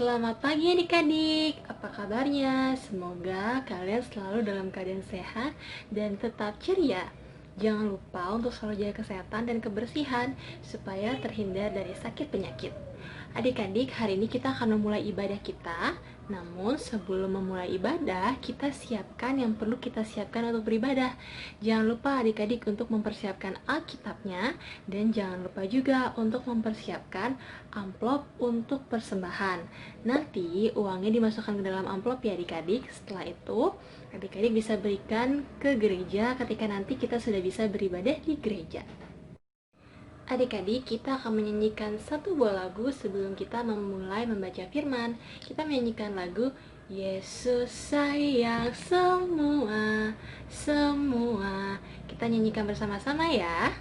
Selamat pagi adik-adik, apa kabarnya? Semoga kalian selalu dalam keadaan sehat dan tetap ceria. Jangan lupa untuk selalu jaga kesehatan dan kebersihan supaya terhindar dari sakit penyakit. Adik-adik, hari ini kita akan memulai ibadah kita. Namun sebelum memulai ibadah, kita siapkan yang perlu kita siapkan untuk beribadah. Jangan lupa adik-adik untuk mempersiapkan Alkitabnya, dan jangan lupa juga untuk mempersiapkan amplop untuk persembahan. Nanti uangnya dimasukkan ke dalam amplop ya adik-adik. Setelah itu adik-adik bisa berikan ke gereja ketika nanti kita sudah bisa beribadah di gereja. Adik-adik, kita akan menyanyikan satu buah lagu sebelum kita memulai membaca firman. Kita menyanyikan lagu Yesus sayang semua, semua. Kita nyanyikan bersama-sama ya.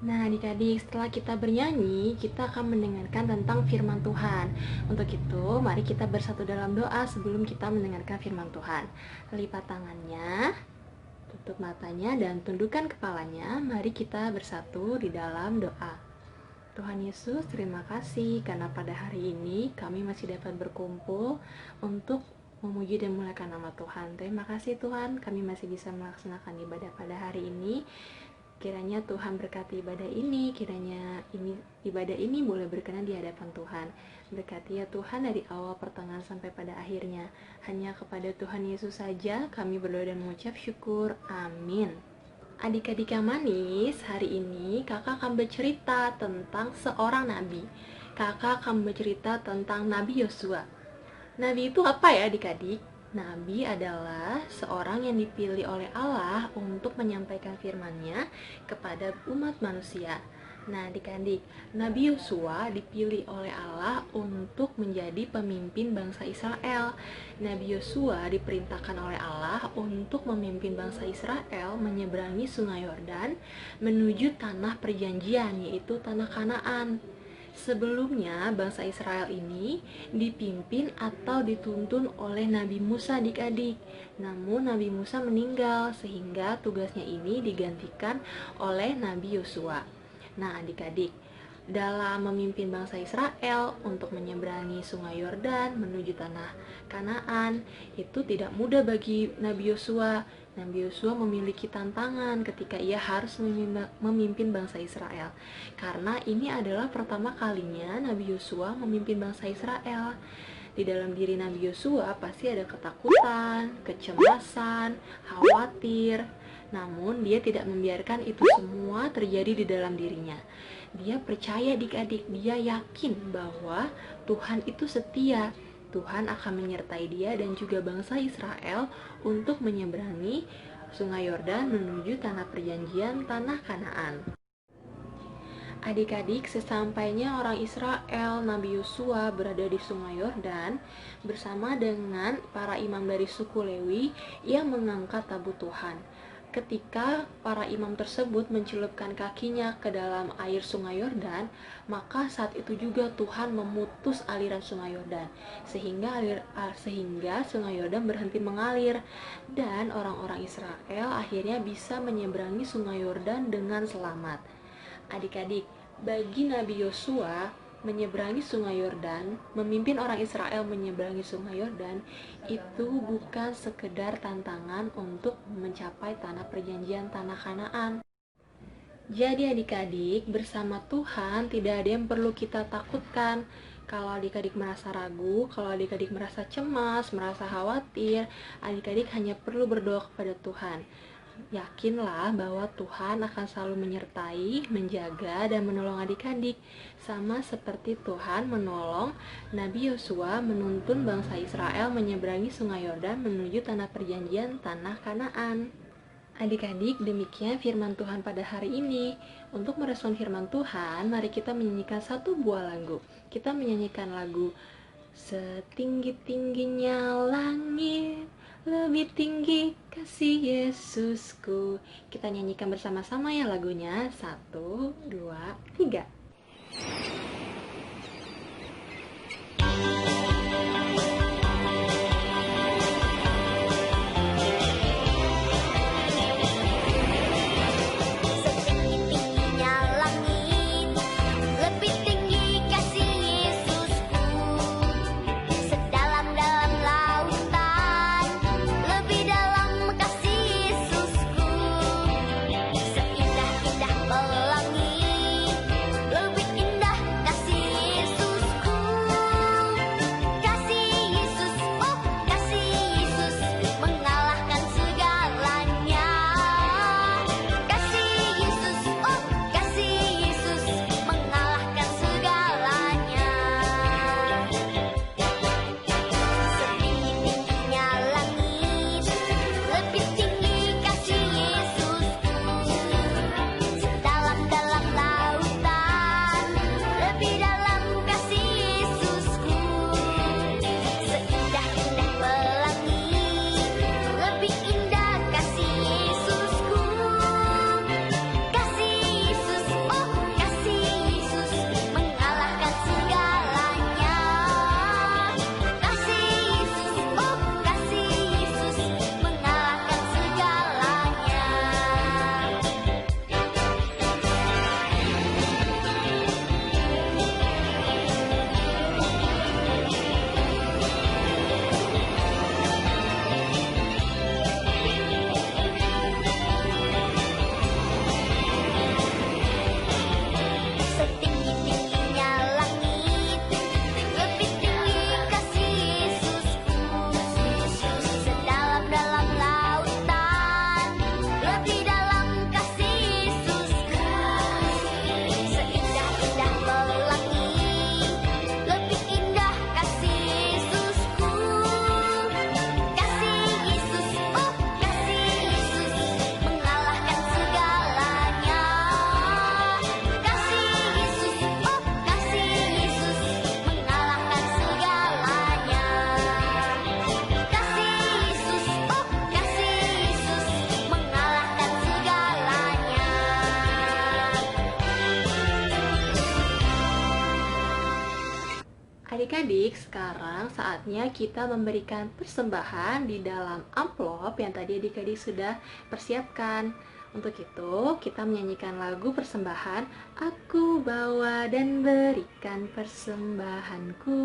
Nah adik-adik, setelah kita bernyanyi, kita akan mendengarkan tentang firman Tuhan. Untuk itu, mari kita bersatu dalam doa sebelum kita mendengarkan firman Tuhan. Lipat tangannya, tutup matanya, dan tundukkan kepalanya. Mari kita bersatu di dalam doa. Tuhan Yesus, terima kasih karena pada hari ini kami masih dapat berkumpul untuk memuji dan memuliakan nama Tuhan. Terima kasih Tuhan, kami masih bisa melaksanakan ibadah pada hari ini. Kiranya Tuhan berkati ibadah ini, kiranya ibadah ini boleh berkenan di hadapan Tuhan. Berkati ya Tuhan dari awal, pertengahan, sampai pada akhirnya. Hanya kepada Tuhan Yesus saja kami berdoa dan mengucap syukur. Amin. Adik-adik yang manis, hari ini kakak akan bercerita tentang seorang nabi. Kakak akan bercerita tentang Nabi Yosua. Nabi itu apa ya adik-adik? Nabi adalah seorang yang dipilih oleh Allah untuk menyampaikan firman-Nya kepada umat manusia. Nah adik-adik, Nabi Yosua dipilih oleh Allah untuk menjadi pemimpin bangsa Israel. Nabi Yosua diperintahkan oleh Allah untuk memimpin bangsa Israel menyeberangi sungai Yordan menuju tanah perjanjian, yaitu tanah Kanaan. Sebelumnya, bangsa Israel ini dipimpin atau dituntun oleh Nabi Musa adik-adik. Namun Nabi Musa meninggal sehingga tugasnya ini digantikan oleh Nabi Yosua. Nah adik-adik, dalam memimpin bangsa Israel untuk menyeberangi sungai Yordan menuju tanah Kanaan, itu tidak mudah bagi Nabi Yosua. Nabi Yosua memiliki tantangan ketika ia harus memimpin bangsa Israel. Karena ini adalah pertama kalinya Nabi Yosua memimpin bangsa Israel. Di dalam diri Nabi Yosua pasti ada ketakutan, kecemasan, khawatir. Namun dia tidak membiarkan itu semua terjadi di dalam dirinya. Dia percaya adik-adik, dia yakin bahwa Tuhan itu setia. Tuhan akan menyertai dia dan juga bangsa Israel untuk menyeberangi Sungai Yordan menuju tanah perjanjian, tanah Kanaan. Adik-adik, sesampainya orang Israel, Nabi Yosua berada di Sungai Yordan bersama dengan para imam dari suku Lewi yang mengangkat tabut Tuhan. Ketika para imam tersebut mencelupkan kakinya ke dalam air Sungai Yordan, maka saat itu juga Tuhan memutus aliran Sungai Yordan, sehingga Sungai Yordan berhenti mengalir dan orang-orang Israel akhirnya bisa menyeberangi Sungai Yordan dengan selamat. Adik-adik, bagi Nabi Yosua, menyeberangi Sungai Yordan, memimpin orang Israel menyeberangi Sungai Yordan, itu bukan sekedar tantangan untuk mencapai tanah perjanjian, tanah Kanaan. Jadi adik-adik, bersama Tuhan tidak ada yang perlu kita takutkan. Kalau adik-adik merasa ragu, kalau adik-adik merasa cemas, merasa khawatir, adik-adik hanya perlu berdoa kepada Tuhan. Yakinlah bahwa Tuhan akan selalu menyertai, menjaga, dan menolong adik-adik, sama seperti Tuhan menolong Nabi Yosua menuntun bangsa Israel menyeberangi Sungai Yordan menuju tanah perjanjian, tanah Kanaan. Adik-adik, demikian firman Tuhan pada hari ini. Untuk merespon firman Tuhan, mari kita menyanyikan satu buah lagu. Kita menyanyikan lagu Setinggi-tingginya langit, lebih tinggi kasih Yesusku. Kita nyanyikan bersama-sama ya lagunya. 1, 2, 3. Adik-adik, sekarang saatnya kita memberikan persembahan di dalam amplop yang tadi adik-adik sudah persiapkan. Untuk itu, kita menyanyikan lagu persembahan, Aku bawa dan berikan persembahanku.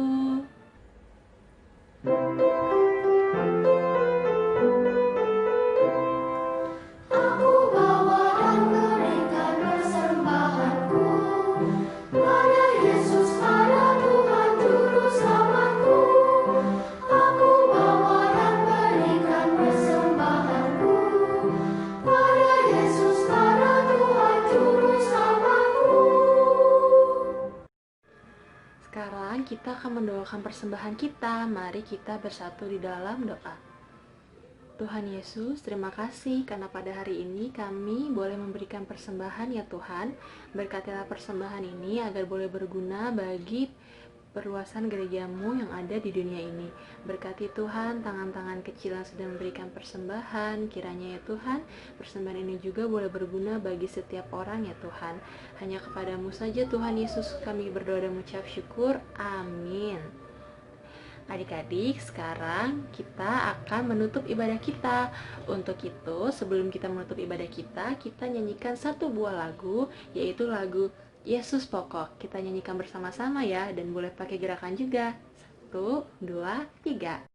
membawakan persembahan kita, mari kita bersatu di dalam doa. Tuhan Yesus, terima kasih karena pada hari ini kami boleh memberikan persembahan ya Tuhan. Berkatilah persembahan ini agar boleh berguna bagi perluasan gerejamu yang ada di dunia ini. Berkati Tuhan tangan-tangan kecil yang sedang memberikan persembahan. Kiranya ya Tuhan, persembahan ini juga boleh berguna bagi setiap orang ya Tuhan. Hanya kepadamu saja Tuhan Yesus kami berdoa dan mengucap syukur. Amin. Adik-adik, sekarang kita akan menutup ibadah kita. Untuk itu, sebelum kita menutup ibadah kita nyanyikan satu buah lagu, yaitu lagu Yesus Pokok. Kita nyanyikan bersama-sama ya, dan boleh pakai gerakan juga. 1, 2, 3.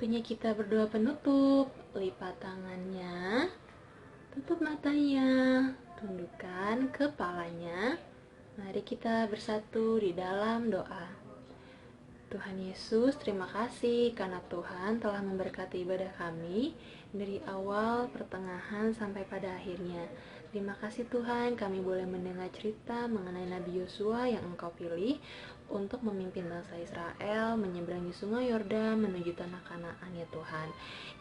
Waktunya kita berdoa penutup. Lipat tangannya, tutup matanya, tundukkan kepalanya. Mari kita bersatu di dalam doa. Tuhan Yesus, terima kasih karena Tuhan telah memberkati ibadah kami dari awal, pertengahan, sampai pada akhirnya. Terima kasih Tuhan, kami boleh mendengar cerita mengenai Nabi Yosua yang Engkau pilih untuk memimpin bangsa Israel menyeberangi sungai Yordan menuju tanah Kanaan ya Tuhan.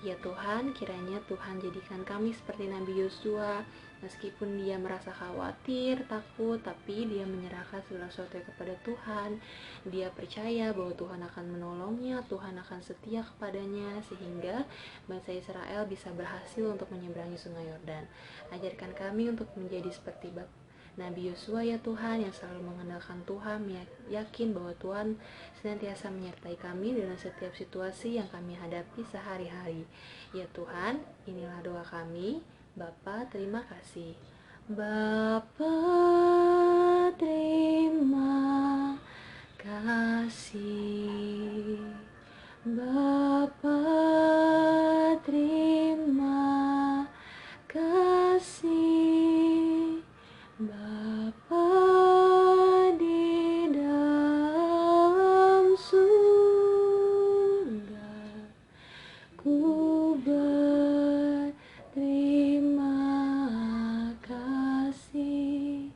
Ya Tuhan, kiranya Tuhan jadikan kami seperti Nabi Yosua. Meskipun dia merasa khawatir, takut, tapi dia menyerahkan segala sesuatu kepada Tuhan. Dia percaya bahwa Tuhan akan menolongnya, Tuhan akan setia kepadanya, sehingga bangsa Israel bisa berhasil untuk menyeberangi sungai Yordan. Ajarkan kami untuk menjadi seperti Nabi Yosua ya Tuhan, yang selalu mengandalkan Tuhan, yakin bahwa Tuhan senantiasa menyertai kami dalam setiap situasi yang kami hadapi sehari-hari. Ya Tuhan, inilah doa kami. Bapa, terima kasih. Bapa, terima kasih. Bapa, terima kasih. Bapa di dalam surga, ku berterima kasih.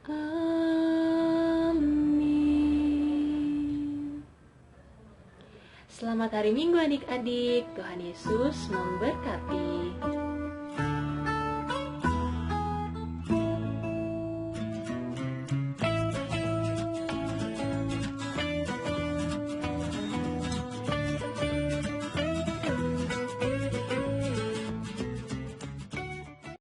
Amin. Selamat hari Minggu adik-adik. Tuhan Yesus memberkati.